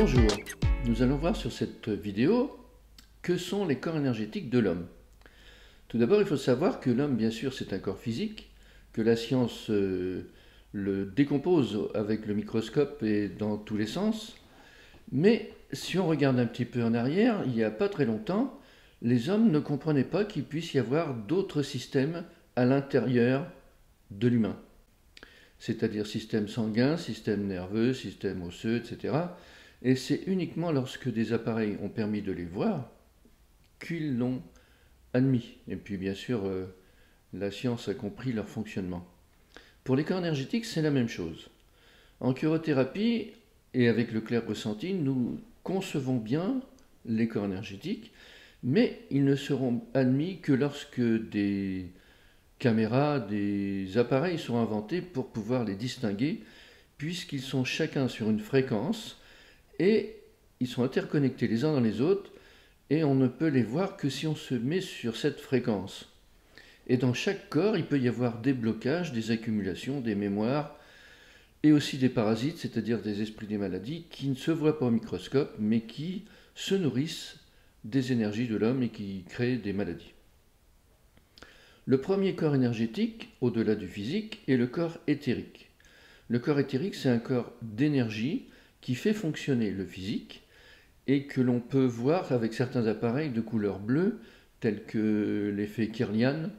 Bonjour, nous allons voir sur cette vidéo que sont les corps énergétiques de l'homme. Tout d'abord, il faut savoir que l'homme, bien sûr, c'est un corps physique, que la science le décompose avec le microscope et dans tous les sens. Mais si on regarde un petit peu en arrière, il n'y a pas très longtemps, les hommes ne comprenaient pas qu'il puisse y avoir d'autres systèmes à l'intérieur de l'humain. C'est-à-dire système sanguin, système nerveux, système osseux, etc. Et c'est uniquement lorsque des appareils ont permis de les voir qu'ils l'ont admis. Et puis bien sûr, la science a compris leur fonctionnement. Pour les corps énergétiques, c'est la même chose. En cryothérapie et avec le clair ressenti, nous concevons bien les corps énergétiques, mais ils ne seront admis que lorsque des caméras, des appareils sont inventés pour pouvoir les distinguer, puisqu'ils sont chacun sur une fréquence et ils sont interconnectés les uns dans les autres et on ne peut les voir que si on se met sur cette fréquence. Et dans chaque corps, il peut y avoir des blocages, des accumulations, des mémoires et aussi des parasites, c'est-à-dire des esprits des maladies qui ne se voient pas au microscope mais qui se nourrissent des énergies de l'homme et qui créent des maladies. Le premier corps énergétique, au-delà du physique, est le corps éthérique. Le corps éthérique, c'est un corps d'énergie qui fait fonctionner le physique et que l'on peut voir avec certains appareils de couleur bleue, tels que l'effet Kirlian.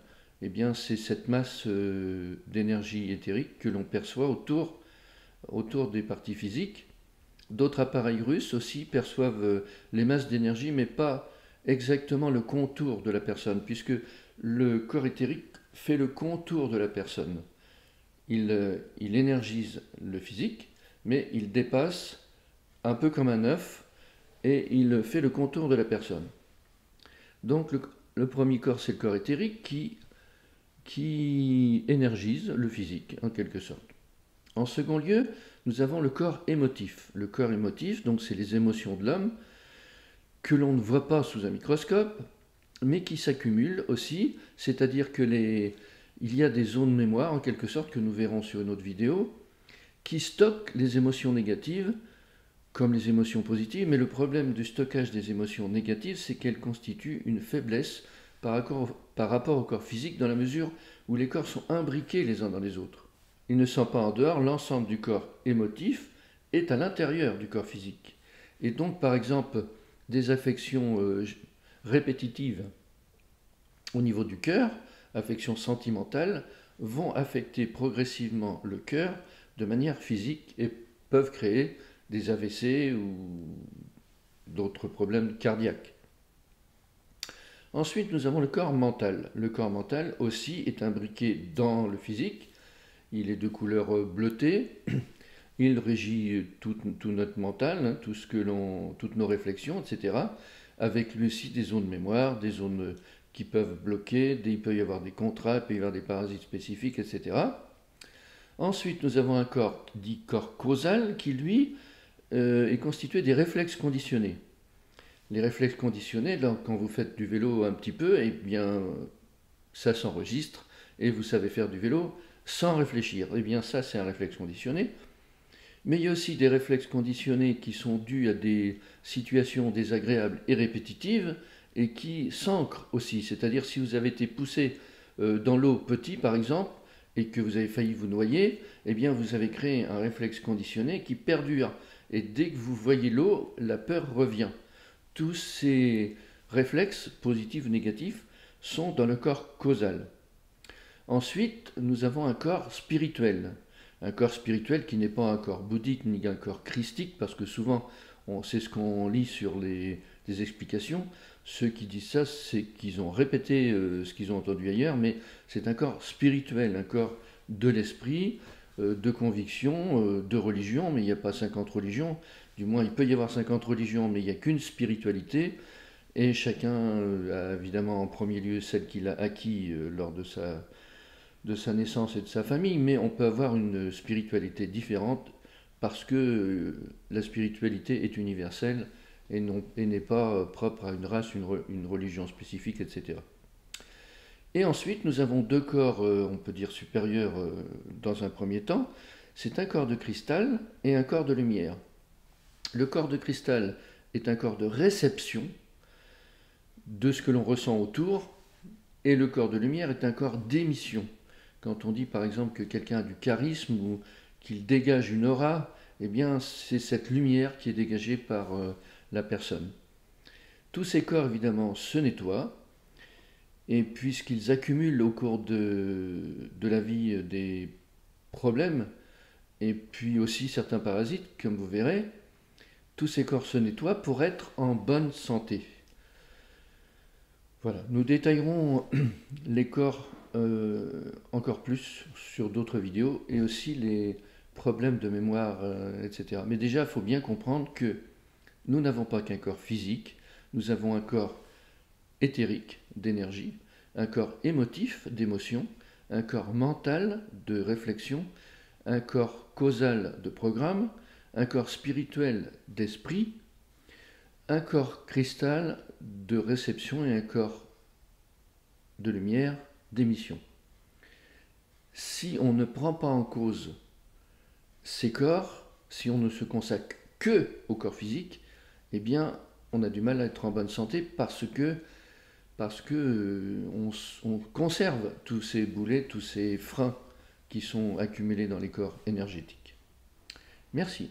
Eh bien, c'est cette masse d'énergie éthérique que l'on perçoit autour des parties physiques. D'autres appareils russes aussi perçoivent les masses d'énergie, mais pas exactement le contour de la personne, puisque le corps éthérique fait le contour de la personne. Il énergise le physique, mais il dépasse un peu comme un œuf et il fait le contour de la personne. Donc le premier corps, c'est le corps éthérique qui énergise le physique, en quelque sorte. En second lieu, nous avons le corps émotif. Le corps émotif, donc c'est les émotions de l'homme que l'on ne voit pas sous un microscope, mais qui s'accumulent aussi, c'est-à-dire que il y a des zones mémoire, en quelque sorte, que nous verrons sur une autre vidéo, qui stockent les émotions négatives, comme les émotions positives, mais le problème du stockage des émotions négatives, c'est qu'elles constituent une faiblesse par rapport au corps physique, dans la mesure où les corps sont imbriqués les uns dans les autres. Ils ne sont pas en dehors, l'ensemble du corps émotif est à l'intérieur du corps physique. Et donc, par exemple, des affections répétitives au niveau du cœur, affections sentimentales, vont affecter progressivement le cœur de manière physique et peuvent créer des AVC ou d'autres problèmes cardiaques. Ensuite, nous avons le corps mental. Le corps mental aussi est imbriqué dans le physique. Il est de couleur bleutée. Il régit tout notre mental, toutes nos réflexions, etc. Avec lui aussi des zones de mémoire, des zones qui peuvent bloquer, il peut y avoir des contrats, il peut y avoir des parasites spécifiques, etc. Ensuite, nous avons un corps dit corps causal qui, lui, est constitué des réflexes conditionnés. Les réflexes conditionnés, quand vous faites du vélo un petit peu, eh bien, ça s'enregistre et vous savez faire du vélo sans réfléchir. Eh bien, ça, c'est un réflexe conditionné. Mais il y a aussi des réflexes conditionnés qui sont dus à des situations désagréables et répétitives et qui s'ancrent aussi. C'est-à-dire si vous avez été poussé dans l'eau petit, par exemple, et que vous avez failli vous noyer, eh bien vous avez créé un réflexe conditionné qui perdure. Et dès que vous voyez l'eau, la peur revient. Tous ces réflexes, positifs ou négatifs, sont dans le corps causal. Ensuite, nous avons un corps spirituel. Un corps spirituel qui n'est pas un corps bouddhique ni un corps christique, parce que souvent, c'est ce qu'on lit sur des explications. Ceux qui disent ça, c'est qu'ils ont répété ce qu'ils ont entendu ailleurs, mais c'est un corps spirituel, un corps de l'esprit, de conviction, de religion, mais il n'y a pas 50 religions. Du moins, il peut y avoir 50 religions, mais il n'y a qu'une spiritualité. Et chacun a évidemment en premier lieu celle qu'il a acquis lors de sa naissance et de sa famille, mais on peut avoir une spiritualité différente parce que la spiritualité est universelle et n'est pas propre à une race, une religion spécifique, etc. Et ensuite, nous avons deux corps, on peut dire supérieurs dans un premier temps. C'est un corps de cristal et un corps de lumière. Le corps de cristal est un corps de réception de ce que l'on ressent autour, et le corps de lumière est un corps d'émission. Quand on dit par exemple que quelqu'un a du charisme ou qu'il dégage une aura, eh bien c'est cette lumière qui est dégagée par la personne. Tous ces corps évidemment se nettoient, et puisqu'ils accumulent au cours de la vie des problèmes, et puis aussi certains parasites, comme vous verrez, tous ces corps se nettoient pour être en bonne santé. Voilà, nous détaillerons les corps encore plus sur d'autres vidéos et aussi les problèmes de mémoire, etc. Mais déjà, il faut bien comprendre que nous n'avons pas qu'un corps physique, nous avons un corps éthérique d'énergie, un corps émotif d'émotion, un corps mental de réflexion, un corps causal de programme, un corps spirituel d'esprit, un corps cristal de réception et un corps de lumière d'émission. Si on ne prend pas en cause ces corps, si on ne se consacre que au corps physique, eh bien on a du mal à être en bonne santé parce que on conserve tous ces boulets, tous ces freins qui sont accumulés dans les corps énergétiques. Merci.